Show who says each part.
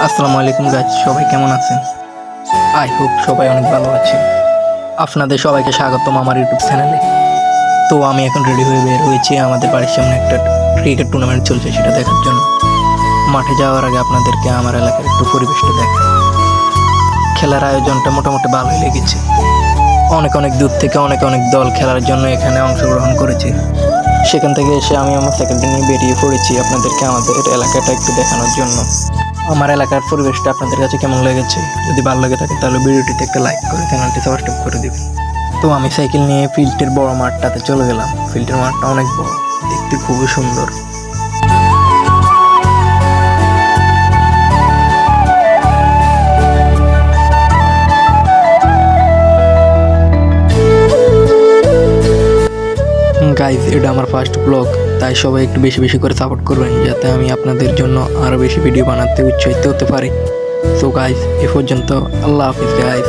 Speaker 1: আসসালামু আলাইকুম গাইজ, সবাই কেমন আছেন? আই হোপ সবাই অনেক ভালো আছেন। আপনাদের সবাইকে স্বাগতম আমার ইউটিউব চ্যানেলে। তো আমি এখন রেডি হয়ে বের হয়েছি। আমাদের বাড়ির সামনে একটা ক্রিকেট টুর্নামেন্ট চলছে, সেটা দেখার জন্য। মাঠে যাওয়ার আগে আপনাদেরকে আমার এলাকার একটু পরিবেশটা দেখা। খেলার আয়োজনটা মোটামুটি ভালোই লেগেছে। অনেক অনেক দূর থেকে অনেক দল খেলার জন্য এখানে অংশগ্রহণ করেছে। সেখান থেকে এসে আমি আমার সাইকেলটা নিয়ে বেরিয়ে পড়েছি আপনাদেরকে আমাদের এলাকাটা একটু দেখানোর জন্য। আমার এলাকার পরিবেশটা আপনাদের কাছে কেমন লেগেছে? যদি ভালো লেগে থাকে তাহলে ভিডিওটিতে একটা লাইক করে চ্যানেলটি সাবস্ক্রাইব করে দিবেন। তো আমি সাইকেল নিয়ে ফিল্ডের বড় মাঠটাতে চলে গেলাম। ফিল্ডের মাঠটা অনেক বড়, দেখতে খুবই সুন্দর। গাইজ, এটা আমার ফার্স্ট ব্লগ, তাই সবাই একটু বেশি বেশি করে সাপোর্ট করবেন, যাতে আমি আপনাদের জন্য আরও বেশি ভিডিও বানাতে উৎসাহিত হতে পারি। সো গাইজ, এ পর্যন্ত। আল্লাহ হাফিজ গাইজ।